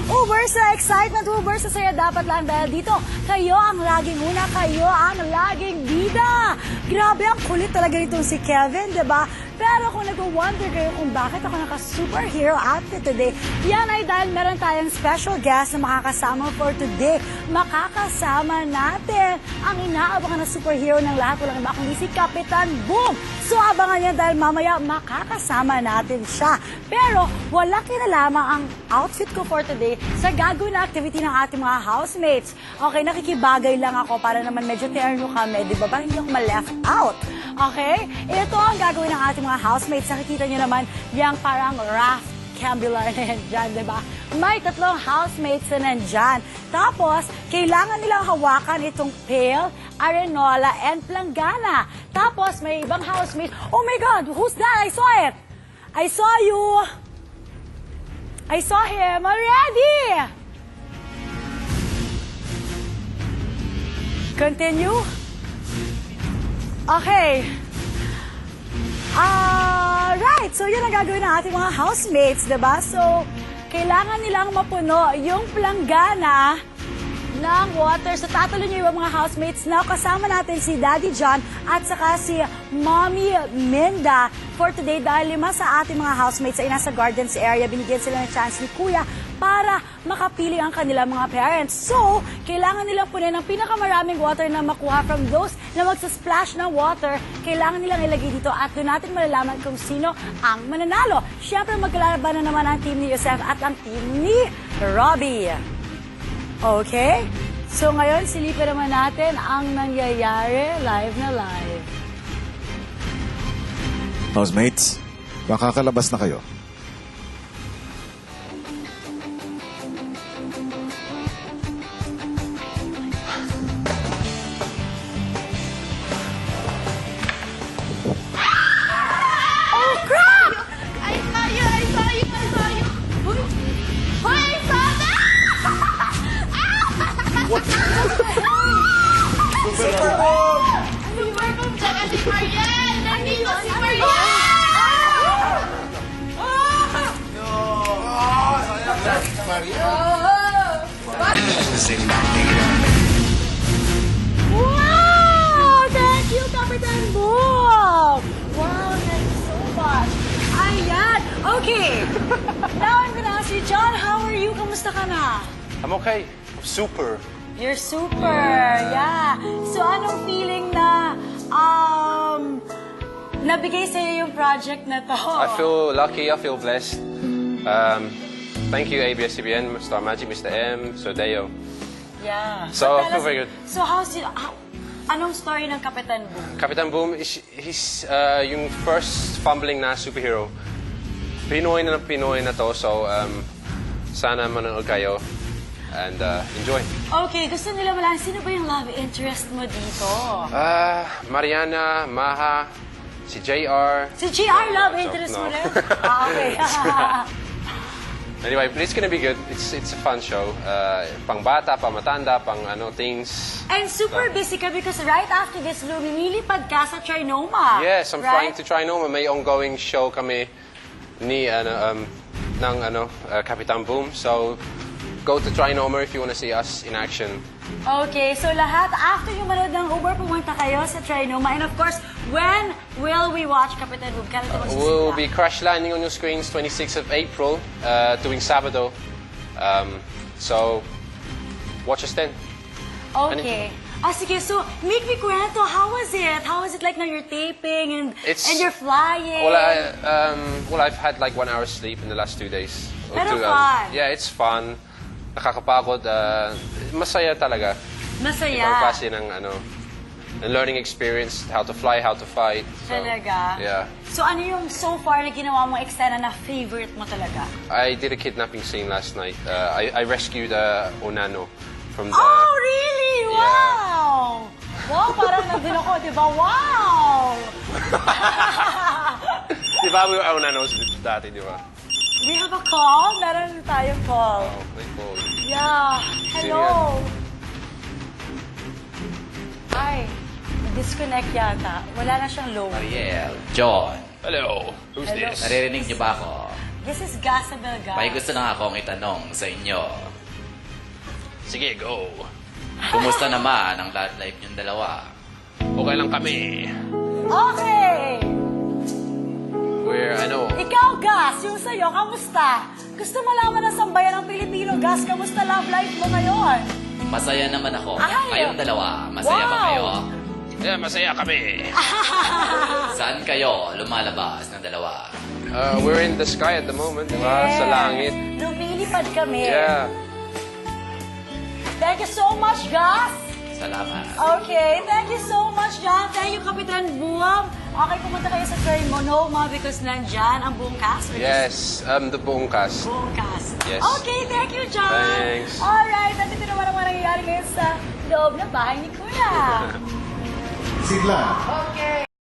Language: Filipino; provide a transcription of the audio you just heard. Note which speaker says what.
Speaker 1: Uber sa excitement, Uber sa saya dapat lang dahil dito, kayo ang laging una, kayo ang laging bida. Grabe, ang kulit talaga nitong si Kevin, diba? Pero kung nag-wonder kayo kung bakit ako naka-superhero outfit today, yan ay dahil meron tayong special guest na makakasama for today. Makakasama natin ang inaabangan na superhero ng lahat, walang iba kundi si Kapitan Boom. So abangan niya dahil mamaya makakasama natin siya. Pero wala kinalaman ang outfit ko for today sa gagawin na activity ng ating mga housemates. Okay, nakikibagay lang ako para naman medyo terno kami, di ba? Para hindi ako ma-left out. Okay? Ito ang gagawin ng ating mga housemates. Nakikita nyo naman yung parang raft cambular na yan dyan, di ba? May 3 housemates na nandyan. Tapos, kailangan nilang hawakan itong pail, arenola, and planggana. Tapos, may ibang housemate. Oh my God! Who's that? I saw it! I saw you! I saw him already! Continue? Okay. Right. So, yun ang gagawin ng ating mga housemates, diba? So, kailangan nilang mapuno yung planggana ng water. So, tatalo niyo yung mga housemates na kasama natin si Daddy John at saka si Mommy Minda for today dahil 5 sa ating mga housemates ay nasa gardens area. Binigyan sila ng chance ni Kuya para makapili ang kanilang mga parents. So, kailangan nilang punin ang pinakamaraming water na makuha from those na magsasplash ng water. Kailangan nilang ilagay dito at doon natin malalaman kung sino ang mananalo. Siyempre, maglalaban na naman ang team ni Yosef at ang team ni Robbie. Okay? So, ngayon, silipin naman natin ang nangyayari live na live.
Speaker 2: Housemates, makakalabas na kayo.
Speaker 1: Wow! Thank you, Kapitan Boom! Wow, thank you so much. Ayan. Okay. Now I'm gonna ask you, John, how are you? Kamusta ka na?
Speaker 3: I'm okay. I'm super.
Speaker 1: You're super. Yeah. So, anong feeling na nabigay sa'yo yung project na to?
Speaker 3: I feel lucky. I feel blessed. Thank you, ABS-CBN, Star Magic, Mr. M, Sir Deo.
Speaker 1: Yeah.
Speaker 3: So, I feel very good.
Speaker 1: So, anong story ng Kapitan Boom?
Speaker 3: Kapitan Boom, he's yung first fumbling na superhero. Pinoy na to, so sana manonood kayo and enjoy.
Speaker 1: Okay, gusto nila malaman, sino ba yung love interest mo dito?
Speaker 3: Mariana, Maha, si JR.
Speaker 1: Si JR love interest mo rin? Okay.
Speaker 3: Anyway, but it's gonna be good. It's a fun show. Pang bata, pang matanda, pang teens.
Speaker 1: And super busy ka because right after this, lumilipad ka sa Trinoma.
Speaker 3: Yes, I'm
Speaker 1: right?
Speaker 3: flying to Trinoma. May ongoing show kami ni Kapitan Boom. So go to Trinoma if you want to see us in action.
Speaker 1: Okay, so lahat, after yung manood ng Uber, pumunta kayo sa Trinoma. And of course, when will we watch Kapitan Boom? Kailan ito magsisimula?
Speaker 3: We'll be crash landing on your screens 26th of April, tuwing Sabado. So watch us then.
Speaker 1: Okay. Sige, so make me kwento, how was it? How was it like now you're taping and you're flying?
Speaker 3: Well, I've had like 1 hour sleep in the last 2 days.
Speaker 1: Pero fun.
Speaker 3: Yeah, it's fun. Nakakapagod. Masaya talaga.
Speaker 1: Masaya.
Speaker 3: Ibang klase ng learning experience, how to fly, how to fight. So,
Speaker 1: talaga?
Speaker 3: Yeah.
Speaker 1: So ano yung so far na ginawa mo eksena na favorite mo talaga?
Speaker 3: I did a kidnapping scene last night. I rescued Onano from the...
Speaker 1: Oh, really?
Speaker 3: Yeah.
Speaker 1: Wow! Wow, parang nandun ako, di ba? Wow!
Speaker 3: Di ba we were Onanos dati, di ba?
Speaker 1: We have a call? Meron tayong call.
Speaker 3: Oh, may call.
Speaker 1: Yeah. Hello. Ay, disconnect yata. Wala na siyang low.
Speaker 4: Ariel, John,
Speaker 3: Hello. Who's
Speaker 1: Hello.
Speaker 3: this?
Speaker 4: naririnig niyo ba ako?
Speaker 1: This is Gasabel, guys.
Speaker 4: May gusto na akong itanong sa inyo.
Speaker 3: Sige, go.
Speaker 4: Kumusta naman ang love life niyong dalawa?
Speaker 3: Okay lang kami.
Speaker 1: Okay! Ikaw, Gas, yung sa'yo, kamusta? Gusto malaman ng sambayan ng Pilipino, Gas, kamusta love life mo ngayon?
Speaker 4: Masaya naman ako.
Speaker 1: Ay!
Speaker 4: Kayong dalawa, masaya ba
Speaker 1: Wow!
Speaker 4: kayo?
Speaker 3: Yeah, masaya kami.
Speaker 4: Saan kayo lumalabas ng dalawa?
Speaker 3: We're in the sky at the moment, di ba? Sa langit.
Speaker 1: Lumilipad kami.
Speaker 3: Yeah.
Speaker 1: Thank you so much, Gas.
Speaker 4: Salamat.
Speaker 1: Okay, thank you so much, John. Thank you, Kapitan Buwam. Okay, pumunta kayo sa Ferry Monoma because nandyan ang buong cast. or
Speaker 3: Yes, the buong cast.
Speaker 1: just Buong cast.
Speaker 3: Yes.
Speaker 1: Okay, thank you, John.
Speaker 3: Thanks.
Speaker 1: Alright, nandito naman ang mga nangyayari ngayon sa loob ng bahay ni Kuya.
Speaker 2: Sigla.
Speaker 1: Okay.